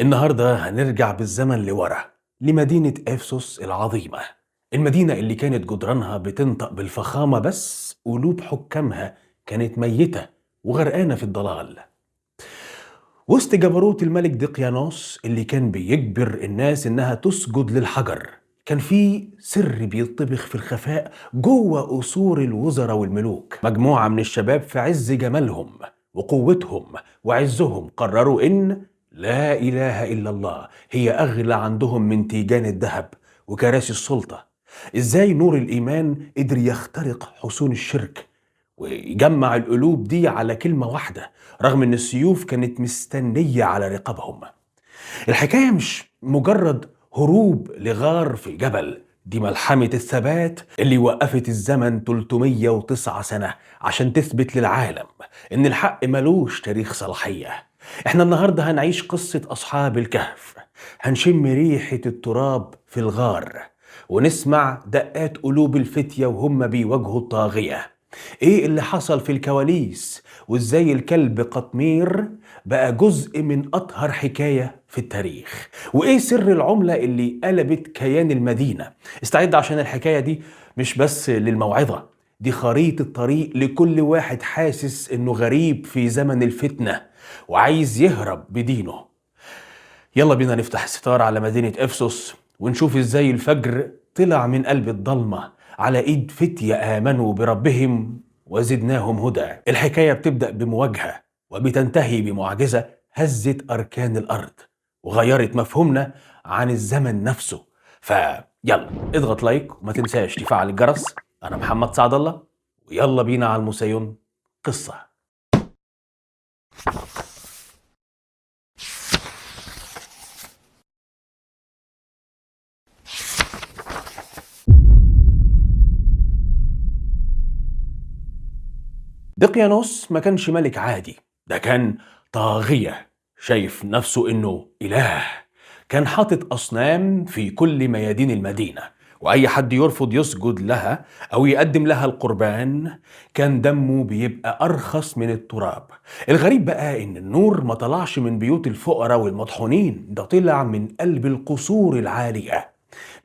النهاردة هنرجع بالزمن لورا لمدينة أفسس العظيمة. المدينة اللي كانت جدرانها بتنطق بالفخامة، بس قلوب حكامها كانت ميتة وغرقانة في الضلال. وسط جبروت الملك دقيانوس اللي كان بيجبر الناس إنها تسجد للحجر، كان في سر بيطبخ في الخفاء جوه قصور الوزراء والملوك. مجموعة من الشباب في عز جمالهم وقوتهم وعزهم قرروا إن لا إله إلا الله هي أغلى عندهم من تيجان الذهب وكراسي السلطة. إزاي نور الإيمان قدر يخترق حصون الشرك ويجمع القلوب دي على كلمة واحدة، رغم إن السيوف كانت مستنية على رقابهم. الحكاية مش مجرد هروب لغار في جبل، دي ملحمة الثبات اللي وقفت الزمن 309 سنة عشان تثبت للعالم إن الحق ملوش تاريخ صلاحية. احنا النهاردة هنعيش قصة أصحاب الكهف، هنشم ريحة التراب في الغار ونسمع دقات قلوب الفتية وهم بيواجهوا الطاغية. ايه اللي حصل في الكواليس، وازاي الكلب قطمير بقى جزء من أطهر حكاية في التاريخ، وإيه سر العملة اللي قلبت كيان المدينة. استعد عشان الحكاية دي مش بس للموعظة، دي خريطة طريق لكل واحد حاسس إنه غريب في زمن الفتنة وعايز يهرب بدينه. يلا بينا نفتح الستار على مدينة أفسس ونشوف إزاي الفجر طلع من قلب الضلمة على إيد فتية آمنوا بربهم وزدناهم هدى. الحكاية بتبدأ بمواجهة وبتنتهي بمعجزة هزت أركان الأرض وغيرت مفهومنا عن الزمن نفسه. فيلا اضغط لايك وما تنساش تفعل الجرس. أنا محمد سعد الله، ويلا بينا على الموسيون قصة. دقيانوس ما كانش ملك عادي، ده كان طاغية شايف نفسه إنه إله. كان حاطط أصنام في كل ميادين المدينة، وأي حد يرفض يسجد لها أو يقدم لها القربان كان دمه بيبقى أرخص من التراب. الغريب بقى إن النور ما طلعش من بيوت الفقراء والمطحونين، ده طلع من قلب القصور العالية،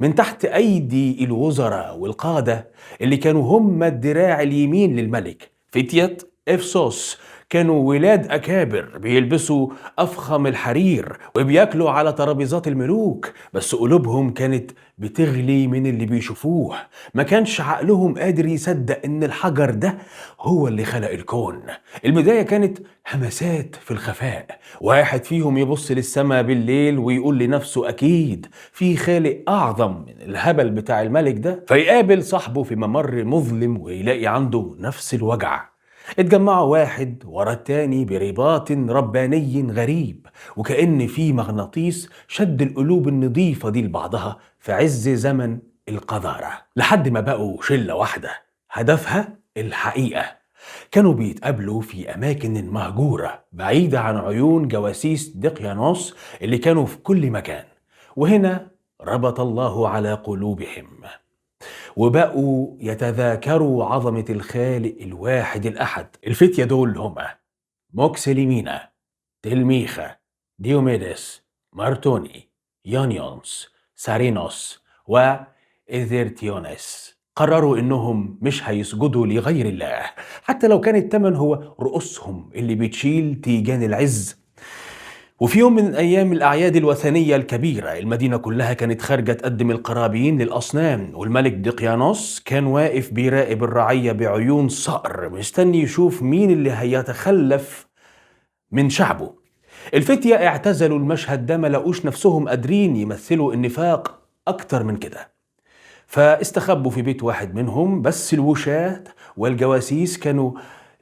من تحت أيدي الوزراء والقادة اللي كانوا هم الدراع اليمين للملك. فتية إفسوس كانوا ولاد أكابر بيلبسوا أفخم الحرير وبياكلوا على ترابيزات الملوك، بس قلوبهم كانت بتغلي من اللي بيشوفوه. ما كانش عقلهم قادر يصدق إن الحجر ده هو اللي خلق الكون. البداية كانت همسات في الخفاء، واحد فيهم يبص للسماء بالليل ويقول لنفسه أكيد في خالق أعظم من الهبل بتاع الملك ده، فيقابل صاحبه في ممر مظلم ويلاقي عنده نفس الوجع. اتجمعوا واحد ورا التاني برباط رباني غريب، وكأن في مغناطيس شد القلوب النظيفة دي لبعضها في عز زمن القذارة، لحد ما بقوا شلة واحدة هدفها الحقيقة. كانوا بيتقابلوا في أماكن مهجورة بعيدة عن عيون جواسيس دقيانوس اللي كانوا في كل مكان، وهنا ربط الله على قلوبهم وبقوا يتذاكروا عظمة الخالق الواحد الأحد. الفتية دول هما موكسيليمينا، تلميخة، ديوميدس، مارتوني، يونيونس، سارينوس وإذيرتيونس. قرروا إنهم مش هيسجدوا لغير الله حتى لو كان التمن هو رؤوسهم اللي بتشيل تيجان العز. وفي يوم من أيام الأعياد الوثنية الكبيرة، المدينة كلها كانت خارجة تقدم القرابين للأصنام، والملك دقيانوس كان واقف بيراقب الرعية بعيون صقر مستني يشوف مين اللي هيتخلف من شعبه. الفتية اعتزلوا المشهد ده، ما لقوش نفسهم قادرين يمثلوا النفاق أكتر من كده، فاستخبوا في بيت واحد منهم، بس الوشاة والجواسيس كانوا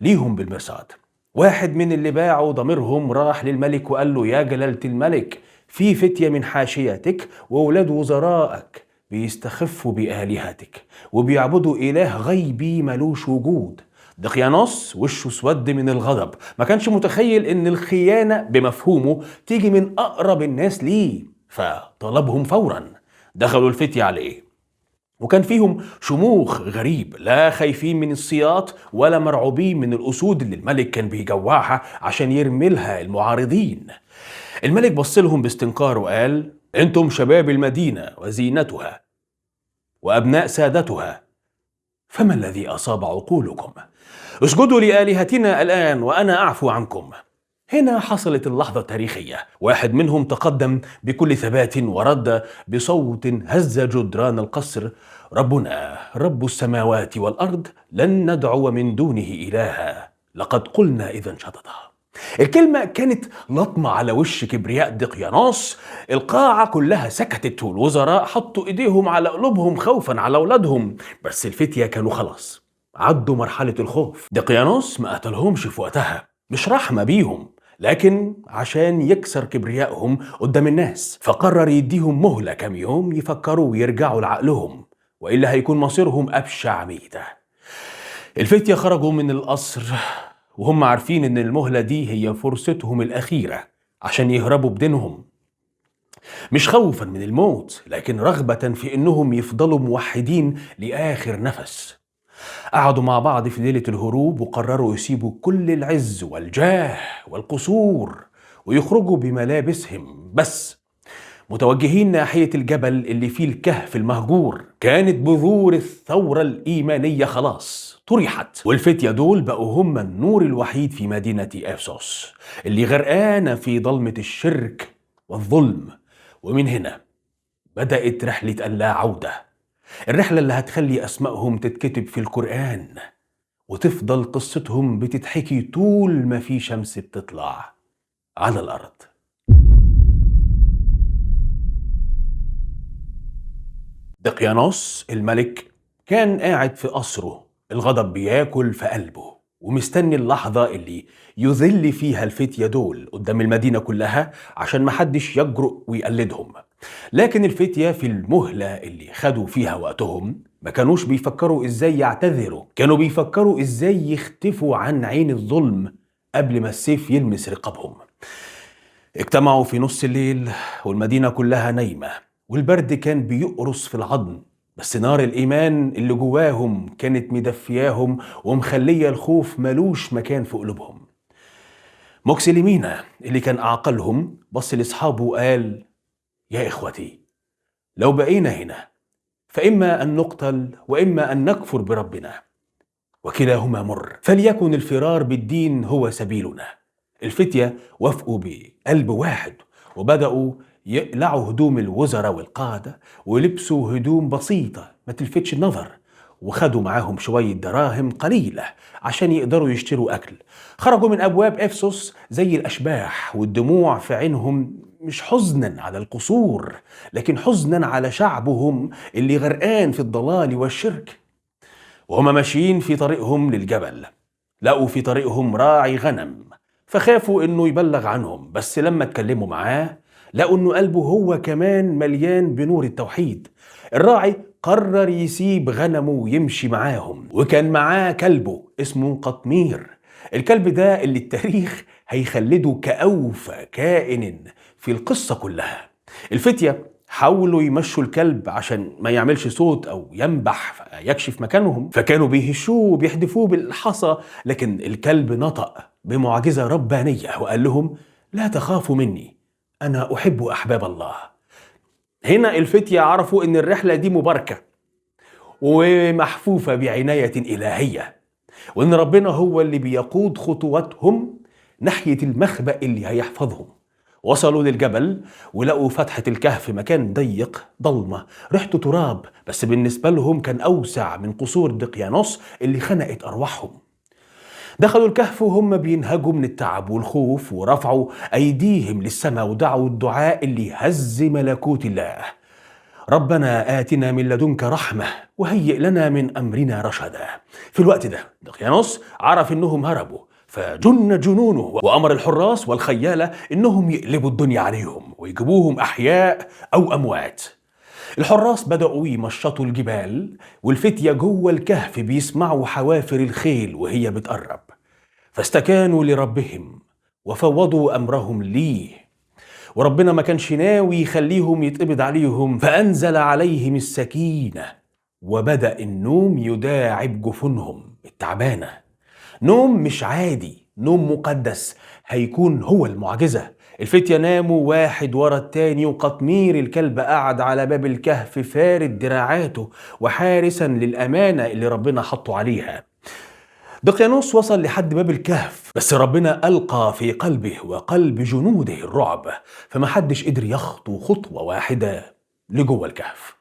ليهم بالمرصاد. واحد من اللي باعوا ضميرهم راح للملك وقال له: يا جلالة الملك، في فتية من حاشيتك وولاد وزرائك بيستخفوا بآلهتك وبيعبدوا إله غيبي ملوش وجود. دقيانوس وشه اسود من الغضب، ما كانش متخيل ان الخيانة بمفهومه تيجي من أقرب الناس ليه، فطلبهم فورا. دخلوا الفتية عليه وكان فيهم شموخ غريب، لا خايفين من السياط ولا مرعوبين من الأسود اللي الملك كان بيجوعها عشان يرملها المعارضين. الملك بص لهم باستنكار وقال: انتم شباب المدينة وزينتها وأبناء سادتها، فما الذي أصاب عقولكم؟ اسجدوا لآلهتنا الآن وأنا أعفو عنكم. هنا حصلت اللحظة التاريخية. واحد منهم تقدم بكل ثبات ورد بصوت هز جدران القصر: ربنا رب السماوات والأرض، لن ندعو من دونه إلها، لقد قلنا إذا شططا. الكلمة كانت لطمة على وش كبرياء دقيانوس. القاعة كلها سكتت والوزراء حطوا إيديهم على قلوبهم خوفا على أولادهم، بس الفتية كانوا خلاص عدوا مرحلة الخوف. دقيانوس ما قتلهمش في وقتها، مش رحمة بيهم، لكن عشان يكسر كبريائهم قدام الناس، فقرر يديهم مهلة كام يوم يفكروا ويرجعوا لعقلهم، وإلا هيكون مصيرهم أبشع ميتة. الفتية خرجوا من القصر وهم عارفين إن المهلة دي هي فرصتهم الأخيرة عشان يهربوا بدينهم، مش خوفا من الموت لكن رغبة في إنهم يفضلوا موحدين لآخر نفس. قعدوا مع بعض في ليلة الهروب وقرروا يسيبوا كل العز والجاه والقصور ويخرجوا بملابسهم بس، متوجهين ناحية الجبل اللي فيه الكهف المهجور. كانت بذور الثورة الإيمانية خلاص طرحت، والفتية دول بقوا هم النور الوحيد في مدينة أفسس اللي غرقانة في ضلمة الشرك والظلم. ومن هنا بدأت رحلة اللا عودة، الرحلة اللي هتخلي أسمائهم تتكتب في القرآن وتفضل قصتهم بتتحكي طول ما في شمس بتطلع على الأرض. دقيانوس الملك كان قاعد في قصره، الغضب بياكل في قلبه ومستني اللحظة اللي يذل فيها الفتية دول قدام المدينة كلها عشان محدش يجرؤ ويقلدهم. لكن الفتية في المهلة اللي خدوا فيها وقتهم ما كانوش بيفكروا ازاي يعتذروا، كانوا بيفكروا ازاي يختفوا عن عين الظلم قبل ما السيف يلمس رقابهم. اجتمعوا في نص الليل والمدينة كلها نايمة والبرد كان بيقرص في العظم، بس نار الإيمان اللي جواهم كانت مدفياهم ومخلية الخوف ملوش مكان في قلوبهم. موكسيليمينا اللي كان أعقلهم بص لأصحابه وقال: يا إخوتي، لو بقينا هنا فإما أن نقتل وإما أن نكفر بربنا، وكلاهما مر، فليكن الفرار بالدين هو سبيلنا. الفتية وافقوا بقلب واحد وبدأوا يقلعوا هدوم الوزراء والقادة ولبسوا هدوم بسيطة ما تلفتش النظر، وخدوا معاهم شوية دراهم قليلة عشان يقدروا يشتروا أكل. خرجوا من أبواب أفسس زي الأشباح والدموع في عينهم، مش حزنا على القصور لكن حزنا على شعبهم اللي غرقان في الضلال والشرك. وهم ماشيين في طريقهم للجبل لقوا في طريقهم راعي غنم، فخافوا انه يبلغ عنهم، بس لما اتكلموا معاه لقوا انه قلبه هو كمان مليان بنور التوحيد. الراعي قرر يسيب غنمه ويمشي معاهم، وكان معاه كلبه اسمه قطمير. الكلب ده اللي التاريخ هيخلده كأوفى كائن في القصة كلها. الفتية حاولوا يمشوا الكلب عشان ما يعملش صوت أو ينبح يكشف مكانهم، فكانوا بيهشوه وبيحدفوه بالحصى، لكن الكلب نطق بمعجزة ربانية وقال لهم: لا تخافوا مني، أنا أحب أحباب الله. هنا الفتية عرفوا إن الرحلة دي مباركة ومحفوفة بعناية إلهية، وإن ربنا هو اللي بيقود خطواتهم ناحية المخبأ اللي هيحفظهم. وصلوا للجبل ولقوا فتحة الكهف مكان ضيق ضلمة ريحته تراب، بس بالنسبة لهم كان أوسع من قصور دقيانوس اللي خنقت أرواحهم. دخلوا الكهف وهم بينهجوا من التعب والخوف، ورفعوا أيديهم للسماء ودعوا الدعاء اللي هز ملكوت الله: ربنا آتنا من لدنك رحمة وهيئ لنا من أمرنا رشدا. في الوقت ده دقيانوس عرف إنهم هربوا، فجن جنونه وأمر الحراس والخيالة إنهم يقلبوا الدنيا عليهم ويجيبوهم أحياء أو أموات. الحراس بدأوا يمشطوا الجبال، والفتية جوه الكهف بيسمعوا حوافر الخيل وهي بتقرب، فاستكانوا لربهم وفوضوا أمرهم ليه. وربنا ما كانش ناوي يخليهم يتقبض عليهم، فأنزل عليهم السكينة وبدأ النوم يداعب جفونهم التعبانة. نوم مش عادي، نوم مقدس هيكون هو المعجزة الفتية ناموا واحد ورا التاني، وقطمير الكلب قعد على باب الكهف فارد دراعاته وحارسا للأمانة اللي ربنا حطه عليها. دقيانوس وصل لحد باب الكهف، بس ربنا ألقى في قلبه وقلب جنوده الرعب، فما حدش قدر يخطو خطوة واحدة لجوه الكهف،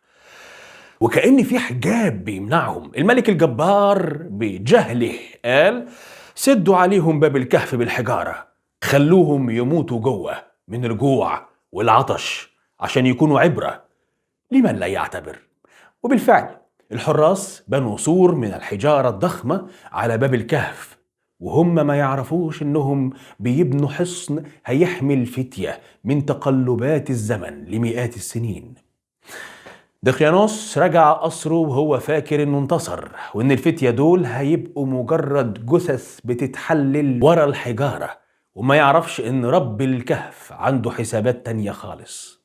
وكأن في حجاب بيمنعهم. الملك الجبار بجهله قال: سدوا عليهم باب الكهف بالحجارة، خلوهم يموتوا جوه من الجوع والعطش عشان يكونوا عبرة لمن لا يعتبر. وبالفعل الحراس بنوا سور من الحجارة الضخمة على باب الكهف، وهم ما يعرفوش انهم بيبنوا حصن هيحمي الفتية من تقلبات الزمن لمئات السنين. دقيانوس رجع قصره وهو فاكر انه انتصر، وان الفتية دول هيبقوا مجرد جثث بتتحلل ورا الحجارة، وما يعرفش ان رب الكهف عنده حسابات تانية خالص.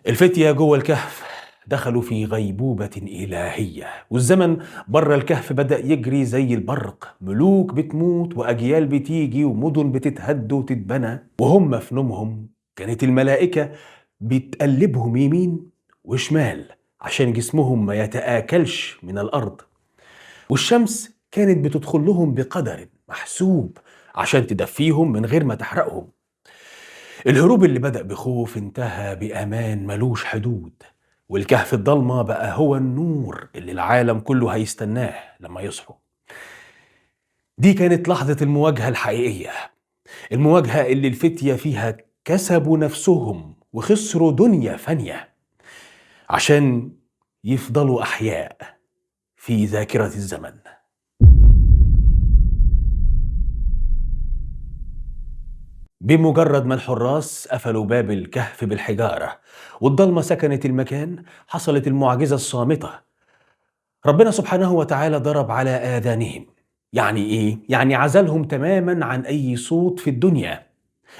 الفتية جوه الكهف دخلوا في غيبوبة إلهية، والزمن بره الكهف بدأ يجري زي البرق، ملوك بتموت وأجيال بتيجي ومدن بتتهد وتتبنى، وهم في نومهم كانت الملائكة بتقلبهم يمين وشمال عشان جسمهم ما يتآكلش من الأرض، والشمس كانت بتدخل لهم بقدر محسوب عشان تدفيهم من غير ما تحرقهم. الهروب اللي بدأ بخوف انتهى بأمان ملوش حدود، والكهف الضلمة بقى هو النور اللي العالم كله هيستناه لما يصحوا. دي كانت لحظة المواجهة الحقيقية، المواجهة اللي الفتية فيها كسبوا نفسهم وخسروا دنيا فانية عشان يفضلوا أحياء في ذاكرة الزمن. بمجرد ما الحراس قفلوا باب الكهف بالحجارة والضلمة سكنت المكان، حصلت المعجزة الصامتة. ربنا سبحانه وتعالى ضرب على آذانهم. يعني إيه؟ يعني عزلهم تماما عن أي صوت في الدنيا.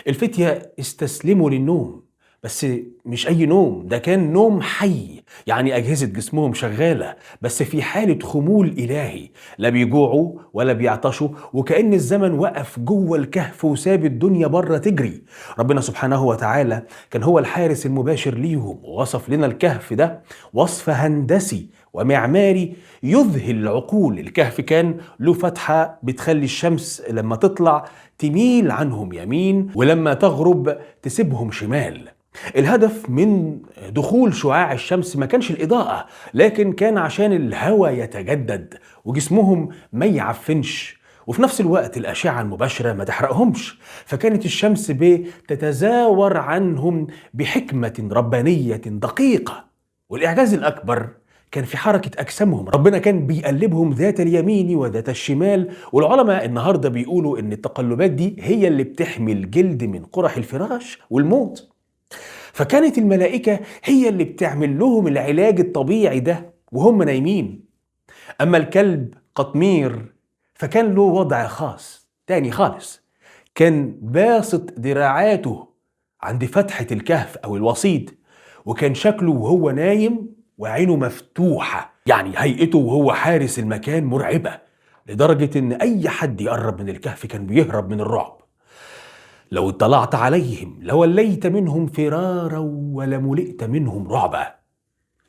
الفتية استسلموا للنوم، بس مش أي نوم، ده كان نوم حي، يعني أجهزة جسمهم شغالة بس في حالة خمول إلهي، لا بيجوعوا ولا بيعطشوا، وكأن الزمن وقف جوه الكهف وساب الدنيا بره تجري. ربنا سبحانه وتعالى كان هو الحارس المباشر ليهم، ووصف لنا الكهف ده وصف هندسي ومعماري يذهل العقول. الكهف كان له فتحة بتخلي الشمس لما تطلع تميل عنهم يمين، ولما تغرب تسيبهم شمال. الهدف من دخول شعاع الشمس ما كانش الإضاءة، لكن كان عشان الهواء يتجدد وجسمهم ما يعفنش، وفي نفس الوقت الأشعة المباشرة ما تحرقهمش. فكانت الشمس بتتزاور عنهم بحكمة ربانية دقيقة. والإعجاز الأكبر كان في حركة أجسامهم، ربنا كان بيقلبهم ذات اليمين وذات الشمال. والعلماء النهاردة بيقولوا إن التقلبات دي هي اللي بتحمي الجلد من قرح الفراش والموت. فكانت الملائكة هي اللي بتعمل لهم العلاج الطبيعي ده وهم نايمين. أما الكلب قطمير فكان له وضع خاص تاني خالص، كان باسط دراعاته عند فتحة الكهف أو الوسيط، وكان شكله وهو نايم وعينه مفتوحة، يعني هيئته وهو حارس المكان مرعبة لدرجة إن أي حد يقرب من الكهف كان بيهرب من الرعب. لو اطلعت عليهم لوليت منهم فرارا ولملئت منهم رعبا.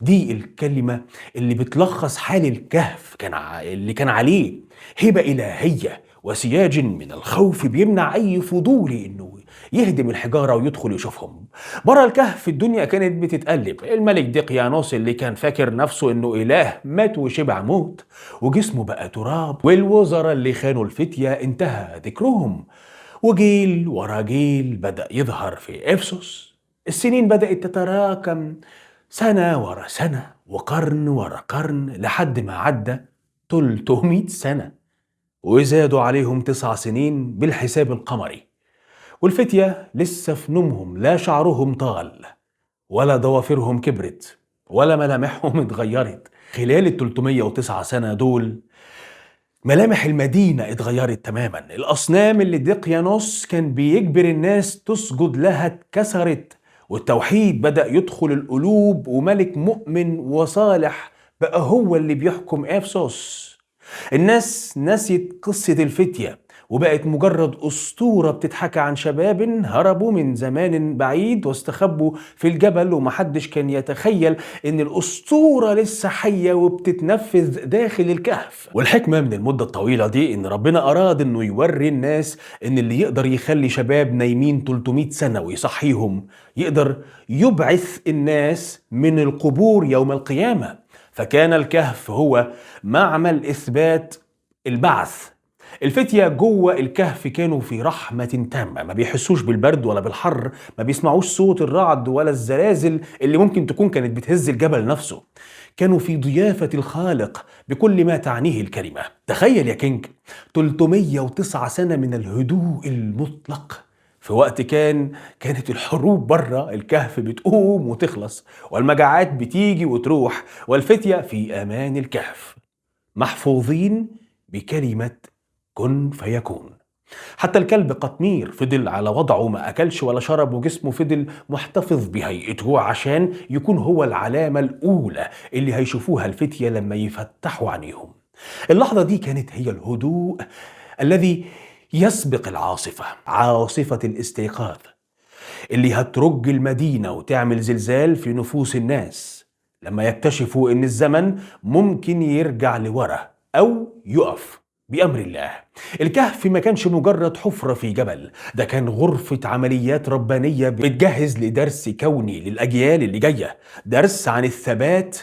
دي الكلمة اللي بتلخص حال الكهف اللي كان عليه هبة إلهية وسياج من الخوف بيمنع أي فضولي إنه يهدم الحجارة ويدخل يشوفهم. برا الكهف الدنيا كانت بتتقلب. الملك دقيانوس اللي كان فاكر نفسه إنه إله مات وشبع موت وجسمه بقى تراب، والوزراء اللي خانوا الفتية انتهى ذكرهم، وجيل ورا جيل بدأ يظهر في إفسس. السنين بدأت تتراكم سنة ورا سنة وقرن ورا قرن لحد ما عدى 300 سنة، وزادوا عليهم 9 سنين بالحساب القمري. والفتية لسه في نومهم، لا شعرهم طال ولا ضوافرهم كبرت ولا ملامحهم اتغيرت. خلال ال 309 سنة دول ملامح المدينة اتغيرت تماما. الأصنام اللي دقيانوس كان بيجبر الناس تسجد لها اتكسرت، والتوحيد بدأ يدخل القلوب، وملك مؤمن وصالح بقى هو اللي بيحكم إفسس. الناس نسيت قصة الفتية وبقت مجرد أسطورة بتتحكى عن شباب هربوا من زمان بعيد واستخبوا في الجبل، ومحدش كان يتخيل إن الأسطورة لسه حية وبتتنفذ داخل الكهف. والحكمة من المدة الطويلة دي إن ربنا أراد إنه يوري الناس إن اللي يقدر يخلي شباب نايمين 300 سنة ويصحيهم يقدر يبعث الناس من القبور يوم القيامة. فكان الكهف هو معمل إثبات البعث. الفتية جوه الكهف كانوا في رحمة تامة، ما بيحسوش بالبرد ولا بالحر، ما بيسمعوش صوت الرعد ولا الزلازل اللي ممكن تكون كانت بتهز الجبل نفسه. كانوا في ضيافة الخالق بكل ما تعنيه الكلمة. تخيل يا كينج 309 سنة من الهدوء المطلق في وقت كانت الحروب بره الكهف بتقوم وتخلص، والمجاعات بتيجي وتروح، والفتية في أمان الكهف محفوظين بكلمة كن فيكون. حتى الكلب قطمير فضل على وضعه، ما أكلش ولا شرب، وجسمه فضل محتفظ بهيئته عشان يكون هو العلامة الأولى اللي هيشوفوها الفتية لما يفتحوا عينيهم. اللحظة دي كانت هي الهدوء الذي يسبق العاصفة، عاصفة الاستيقاظ اللي هترج المدينة وتعمل زلزال في نفوس الناس لما يكتشفوا إن الزمن ممكن يرجع لورا أو يقف بأمر الله. الكهف ما كانش مجرد حفرة في جبل، ده كان غرفة عمليات ربانية بتجهز لدرس كوني للأجيال اللي جاية، درس عن الثبات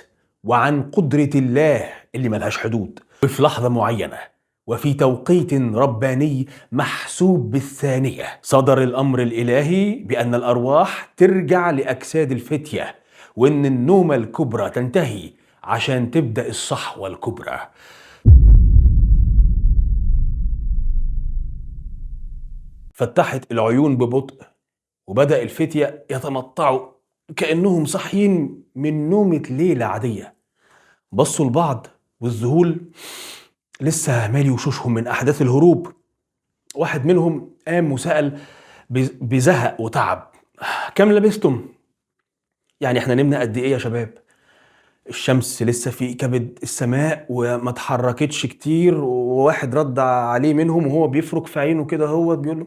وعن قدرة الله اللي ملهاش حدود. وفي لحظة معينة وفي توقيت رباني محسوب بالثانية صدر الأمر الإلهي بأن الأرواح ترجع لأجساد الفتية، وإن النومة الكبرى تنتهي عشان تبدأ الصحوة الكبرى. فتحت العيون ببطء وبدأ الفتية يتمطعوا كأنهم صاحيين من نومة ليلة عادية. بصوا لبعض والذهول لسه مالي وشوشهم من أحداث الهروب. واحد منهم قام وسأل بزهق وتعب: كم لبستم؟ يعني احنا نمنا قد ايه يا شباب؟ الشمس لسه في كبد السماء وما اتحركتش كتير. وواحد رد عليه منهم وهو بيفرك في عينه كده، هو بيقول له: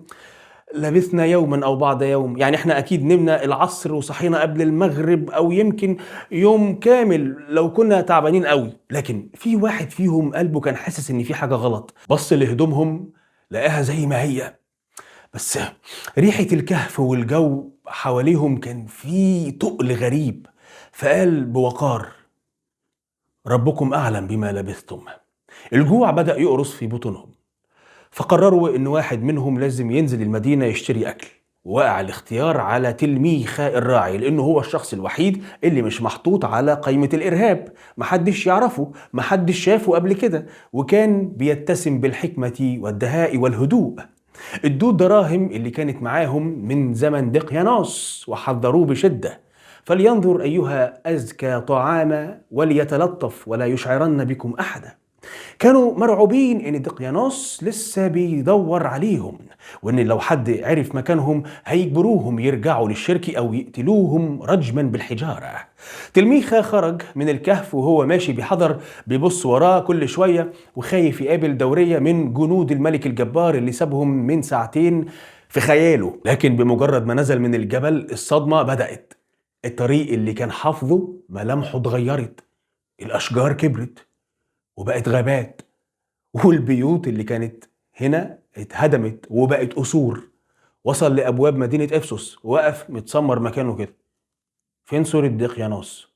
لبثنا يوما او بعض يوم. يعني احنا اكيد نمنا العصر وصحينا قبل المغرب، او يمكن يوم كامل لو كنا تعبانين قوي. لكن في واحد فيهم قلبه كان حاسس ان في حاجة غلط. بص لهدومهم لقاها زي ما هي، بس ريحة الكهف والجو حواليهم كان في تقل غريب. فقال بوقار: ربكم أعلم بما لبثتم. الجوع بدأ يقرص في بطونهم، فقرروا إن واحد منهم لازم ينزل المدينة يشتري أكل. ووقع الاختيار على تلميخة الراعي، لأنه هو الشخص الوحيد اللي مش محطوط على قائمة الإرهاب، محدش يعرفه، محدش شافه قبل كده، وكان بيتسم بالحكمة والدهاء والهدوء. ادوه الدراهم اللي كانت معاهم من زمن دقيانوس وحذروه بشدة: فلينظر أيها أزكى طعاما وليتلطف ولا يشعرن بكم أحدا. كانوا مرعوبين إن دقيانوس لسه بيدور عليهم، وإن لو حد عرف مكانهم هيجبروهم يرجعوا للشرك أو يقتلوهم رجما بالحجارة. تلميخة خرج من الكهف وهو ماشي بحذر، بيبص وراه كل شوية وخايف يقابل دورية من جنود الملك الجبار اللي سابهم من ساعتين في خياله. لكن بمجرد ما نزل من الجبل الصدمة بدأت. الطريق اللي كان حافظه ملامحه اتغيرت، الأشجار كبرت وبقت غابات، والبيوت اللي كانت هنا اتهدمت وبقت قصور. وصل لأبواب مدينة إفسوس ووقف متسمر مكانه كده. فين سورة دقيانوس؟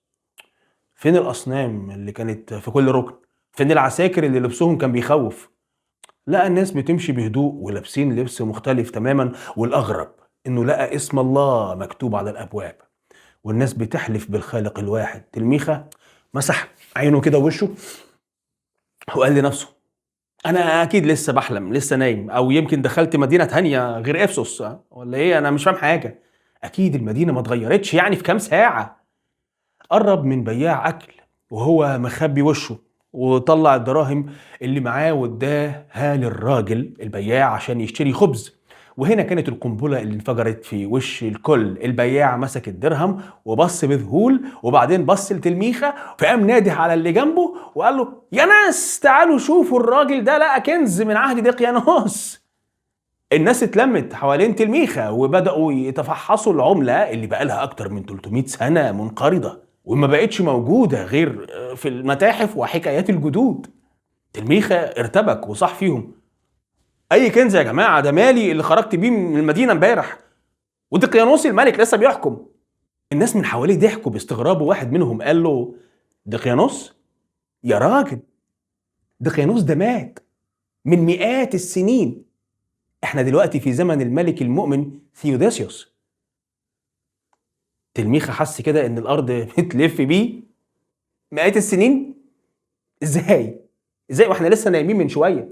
فين الأصنام اللي كانت في كل ركن؟ فين العساكر اللي لبسهم كان بيخوف؟ لقى الناس بتمشي بهدوء ولابسين لبس مختلف تماما، والأغرب إنه لقى اسم الله مكتوب على الأبواب، والناس بتحلف بالخالق الواحد. تلميخة مسح عينه كده ووشه وقال لنفسه: انا اكيد لسه بحلم، لسه نايم، او يمكن دخلت مدينه تانية غير افسس، ولا ايه؟ انا مش فاهم حاجه. اكيد المدينه ما اتغيرتش يعني في كام ساعه. قرب من بياع اكل وهو مخبي وشه، وطلع الدراهم اللي معاه واداها للراجل البياع عشان يشتري خبز. وهنا كانت القنبله اللي انفجرت في وش الكل. البياع مسك الدرهم وبص بذهول، وبعدين بص لتلميخه فقام نادي على اللي جنبه وقال له: يا ناس تعالوا شوفوا، الراجل ده لقى كنز من عهد دقيانوس. الناس اتلمت حوالين تلميخة وبدأوا يتفحصوا العملة اللي بقالها أكتر من 300 سنة منقرضة وما بقتش موجودة غير في المتاحف وحكايات الجدود. تلميخة ارتبك وصاح فيهم: أي كنز يا جماعة؟ ده مالي اللي خرجت بيه من المدينة امبارح، ودقيانوس الملك لسه بيحكم. الناس من حواليه ضحكوا باستغراب، وواحد منهم قال له: دقيانوس؟ يا راجل، دقيانوس ده مات من مئات السنين، احنا دلوقتي في زمن الملك المؤمن ثيوداسيوس. تلميخة حس كده ان الارض بتلف بيه. مئات السنين؟ ازاي واحنا لسه نايمين من شويه؟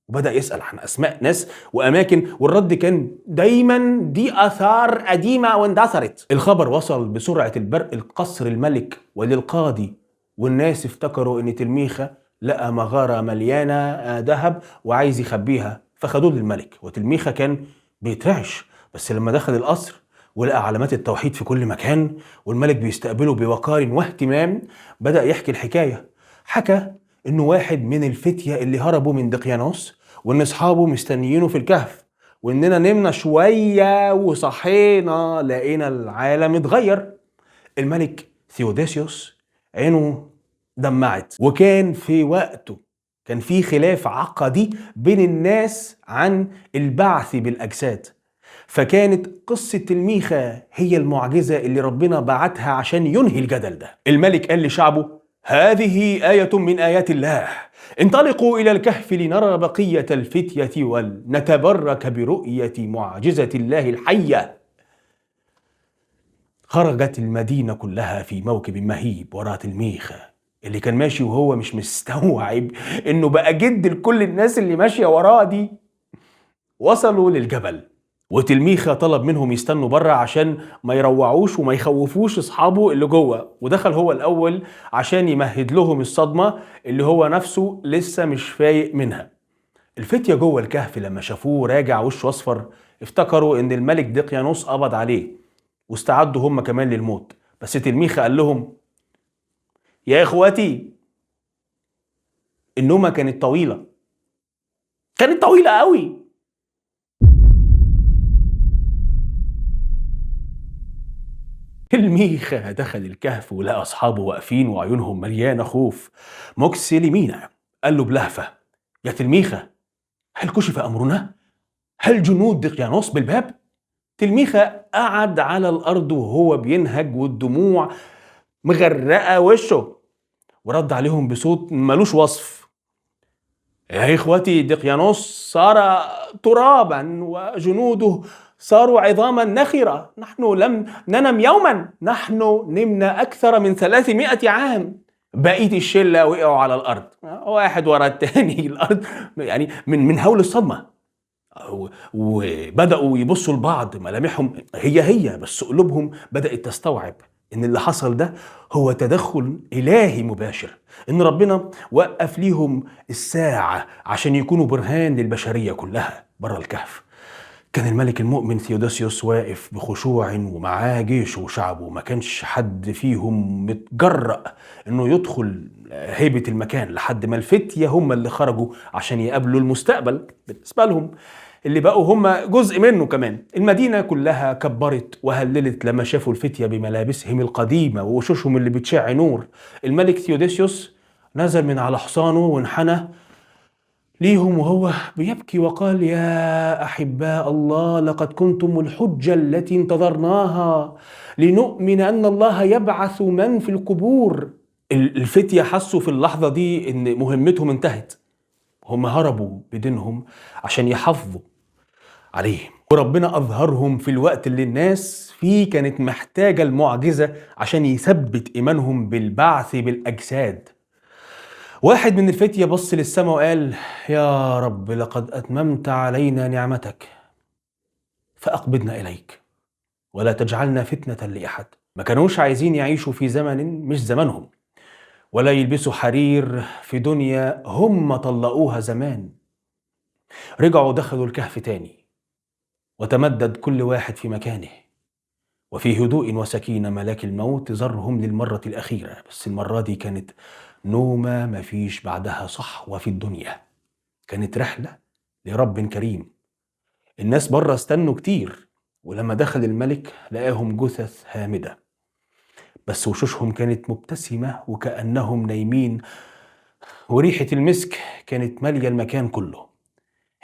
وبدأ يسأل عن اسماء ناس واماكن، والرد كان دايما دي اثار قديمه واندثرت. الخبر وصل بسرعه البرق القصر الملك وللقاضي، والناس افتكروا ان تلميخة لقى مغاره مليانه ذهب وعايز يخبيها، فخدوه للملك. وتلميخة كان بيترعش، بس لما دخل القصر ولقى علامات التوحيد في كل مكان والملك بيستقبله بوقار واهتمام، بدأ يحكي الحكايه. حكى انه واحد من الفتية اللي هربوا من دقيانوس، وان اصحابه مستنيينه في الكهف، واننا نمنا شوية وصحينا لقينا العالم اتغير. الملك ثيوداسيوس عينه دمعت، وكان في وقته كان في خلاف عقدي بين الناس عن البعث بالأجساد، فكانت قصة تلميخة هي المعجزة اللي ربنا بعتها عشان ينهي الجدل ده. الملك قال لشعبه: هذه آية من آيات الله، انطلقوا إلى الكهف لنرى بقية الفتية ولنتبرك برؤية معجزة الله الحية. خرجت المدينة كلها في موكب مهيب وراء تلميخة اللي كان ماشي وهو مش مستوعب انه بقى جد لكل الناس اللي ماشية وراه دي. وصلوا للجبل، وتلميخة طلب منهم يستنوا بره عشان ما يروعوش وما يخوفوش اصحابه اللي جوه، ودخل هو الاول عشان يمهد لهم الصدمة اللي هو نفسه لسه مش فايق منها. الفتية جوه الكهف لما شافوه راجع وشه اصفر افتكروا ان الملك دقيانوس قبض عليه، واستعدوا هم كمان للموت. بس تلميخة قال لهم: يا اخواتي، النومة كانت طويلة، كانت طويلة قوي. تلميخة دخل الكهف ولقى أصحابه واقفين وعيونهم مليانة خوف مكسلمين. قال له بلهفة: يا تلميخة، هل كشف أمرنا؟ هل جنود دقيانوس بالباب؟ تلميخة قعد على الأرض وهو بينهج والدموع مغرقة وشه، ورد عليهم بصوت ملوش وصف: يا إخوتي، دقيانوس صار ترابا وجنوده صاروا عظاما نخرة. نحن لم ننم يوما، نحن نمنا أكثر من 300 عام. بقية الشلة وقعوا على الأرض واحد ورا التاني الأرض يعني من هول الصدمة، وبدأوا يبصوا لبعض، ملامحهم هي بس قلوبهم بدأت تستوعب إن اللي حصل ده هو تدخل إلهي مباشر، إن ربنا وقف ليهم الساعة عشان يكونوا برهان للبشرية كلها بره الكهف. كان الملك المؤمن ثيوداسيوس واقف بخشوع ومعاه جيشه وشعبه، ما كانش حد فيهم متجرأ إنه يدخل هيبة المكان لحد ما الفتية هم اللي خرجوا عشان يقابلوا المستقبل بالنسبة لهم اللي بقوا هم جزء منه كمان. المدينة كلها كبرت وهللت لما شافوا الفتية بملابسهم القديمة ووشوشهم اللي بتشع نور. الملك ثيوداسيوس نزل من على حصانه وانحنى ليهم وهو بيبكي وقال: يا أحباء الله، لقد كنتم الحجة التي انتظرناها لنؤمن أن الله يبعث من في القبور. الفتية حسوا في اللحظة دي إن مهمتهم انتهت، هم هربوا بدينهم عشان يحافظوا عليه، وربنا أظهرهم في الوقت اللي الناس فيه كانت محتاجة المعجزة عشان يثبت إيمانهم بالبعث بالأجساد. واحد من الفتية بص للسماء وقال: يا رب، لقد أتممت علينا نعمتك، فأقبضنا إليك ولا تجعلنا فتنة لأحد. ما كانوش عايزين يعيشوا في زمن مش زمنهم، ولا يلبسوا حرير في دنيا هم طلقوها زمان. رجعوا دخلوا الكهف تاني، وتمدد كل واحد في مكانه، وفي هدوء وسكينة ملاك الموت زارهم للمرة الأخيرة، بس المرة دي كانت نومة مفيش بعدها صحوة في الدنيا، كانت رحلة لرب كريم. الناس بره استنوا كتير، ولما دخل الملك لقاهم جثث هامدة، بس وشوشهم كانت مبتسمة وكأنهم نايمين، وريحة المسك كانت مالية المكان كله.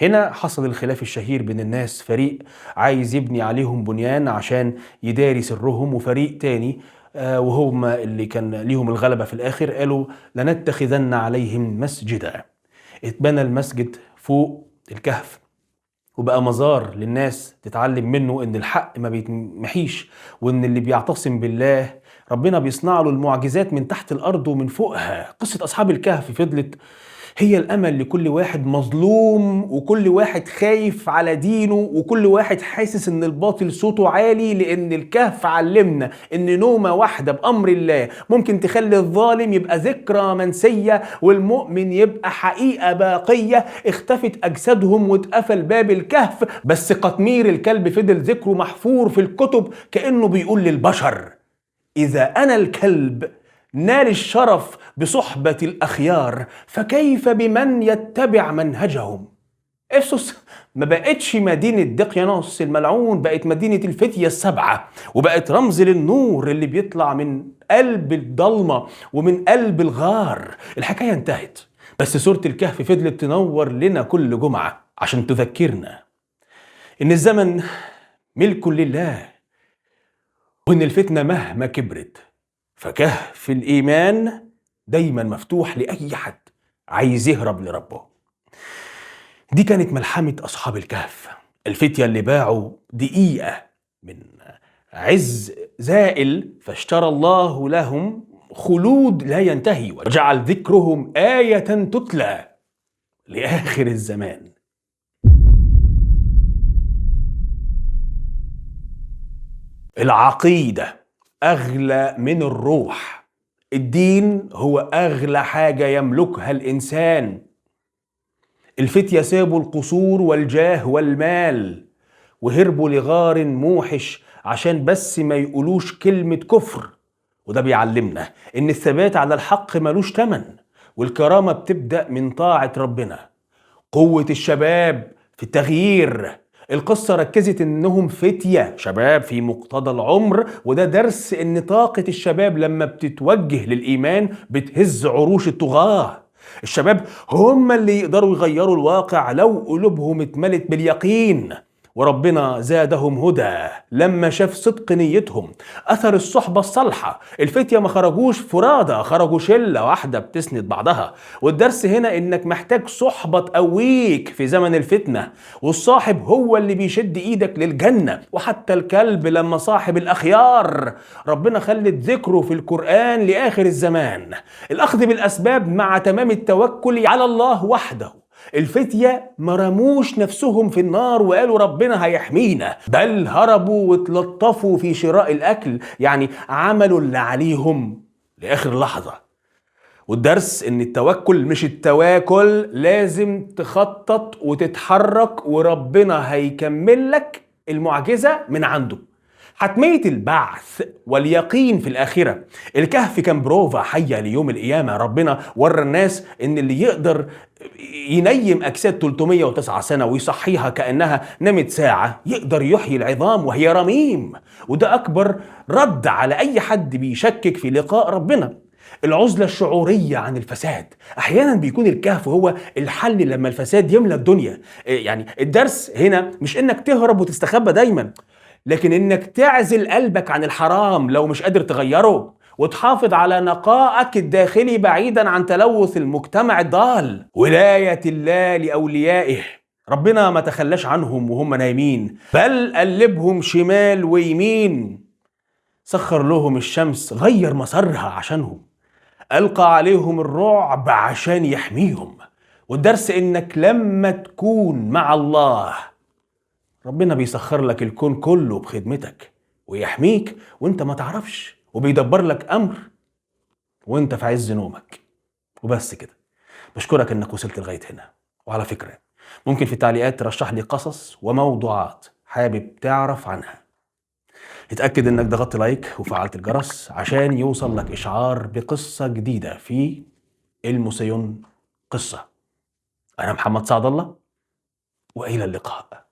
هنا حصل الخلاف الشهير بين الناس، فريق عايز يبني عليهم بنيان عشان يداري سرهم، وفريق تاني وهم اللي كان ليهم الغلبة في الآخر قالوا لنتخذن عليهم مسجدا. اتبنى المسجد فوق الكهف وبقى مزار للناس تتعلم منه ان الحق ما بيتمحيش، وان اللي بيعتصم بالله ربنا بيصنع له المعجزات من تحت الارض ومن فوقها. قصة اصحاب الكهف فضلت هي الامل لكل واحد مظلوم، وكل واحد خايف على دينه، وكل واحد حاسس ان الباطل صوته عالي، لان الكهف علمنا ان نومة واحدة بامر الله ممكن تخلي الظالم يبقى ذكرى منسية والمؤمن يبقى حقيقة باقية. اختفت اجسادهم واتقفل باب الكهف، بس قطمير الكلب فضل ذكره محفور في الكتب كأنه بيقول للبشر: إذا أنا الكلب نال الشرف بصحبة الأخيار، فكيف بمن يتبع منهجهم؟ إفسس ما بقتش مدينة دقيانوس الملعون، بقت مدينة الفتية السبعة، وبقت رمز للنور اللي بيطلع من قلب الضلمة ومن قلب الغار. الحكاية انتهت، بس سورة الكهف فضلت تنور لنا كل جمعة عشان تذكرنا إن الزمن ملك لله، وإن الفتنة مهما كبرت فكهف الإيمان دايما مفتوح لأي حد عايز يهرب لربه. دي كانت ملحمة أصحاب الكهف، الفتية اللي باعوا دقيقة من عز زائل فاشترى الله لهم خلود لا ينتهي، وجعل ذكرهم آية تتلى لآخر الزمان. العقيدة أغلى من الروح، الدين هو أغلى حاجة يملكها الإنسان. الفتية سابوا القصور والجاه والمال وهربوا لغار موحش عشان بس ما يقولوش كلمة كفر. وده بيعلمنا إن الثبات على الحق ملوش تمن، والكرامة بتبدأ من طاعة ربنا. قوة الشباب في التغيير، القصة ركزت انهم فتية شباب في مقتضى العمر، وده درس ان طاقة الشباب لما بتتوجه للإيمان بتهز عروش الطغاة. الشباب هم اللي يقدروا يغيروا الواقع لو قلوبهم اتملت باليقين، وربنا زادهم هدى لما شاف صدق نيتهم. أثر الصحبة الصالحة، الفتية ما خرجوش فرادى، خرجوا شلة واحدة بتسند بعضها. والدرس هنا إنك محتاج صحبة تقويك في زمن الفتنة، والصاحب هو اللي بيشد إيدك للجنة. وحتى الكلب لما صاحب الأخيار ربنا خلت ذكره في القرآن لآخر الزمان. الأخذ بالأسباب مع تمام التوكل على الله وحده. الفتية ما رموش نفسهم في النار وقالوا ربنا هيحمينا، بل هربوا واتلطفوا في شراء الأكل، يعني عملوا اللي عليهم لآخر لحظة. والدرس إن التوكل مش التواكل، لازم تخطط وتتحرك وربنا هيكمل لك المعجزة من عنده. حتمية البعث واليقين في الآخرة، الكهف كان بروفا حية ليوم القيامة. ربنا ورى الناس إن اللي يقدر ينيم أجساد 309 سنة ويصحيها كأنها نمت ساعة يقدر يحيي العظام وهي رميم. وده أكبر رد على أي حد بيشكك في لقاء ربنا. العزلة الشعورية عن الفساد، أحيانا بيكون الكهف هو الحل لما الفساد يملى الدنيا. يعني الدرس هنا مش إنك تهرب وتستخبى دايما، لكن إنك تعزل قلبك عن الحرام لو مش قادر تغيره، وتحافظ على نقائك الداخلي بعيدا عن تلوث المجتمع الضال. ولاية الله لأوليائه، ربنا ما تخلاش عنهم وهم نايمين، بل قلبهم شمال ويمين. سخر لهم الشمس غير مسارها عشانهم، ألقى عليهم الرعب عشان يحميهم. والدرس إنك لما تكون مع الله ربنا بيسخر لك الكون كله بخدمتك ويحميك وانت ما تعرفش، وبيدبر لك أمر وانت في عز نومك. وبس كده. بشكرك انك وصلت لغاية هنا. وعلى فكرة ممكن في التعليقات ترشح لي قصص وموضوعات حابب تعرف عنها. اتأكد انك ضغطت لايك وفعلت الجرس عشان يوصل لك إشعار بقصة جديدة في الموسيون قصة. أنا محمد سعد الله، وإلى اللقاء.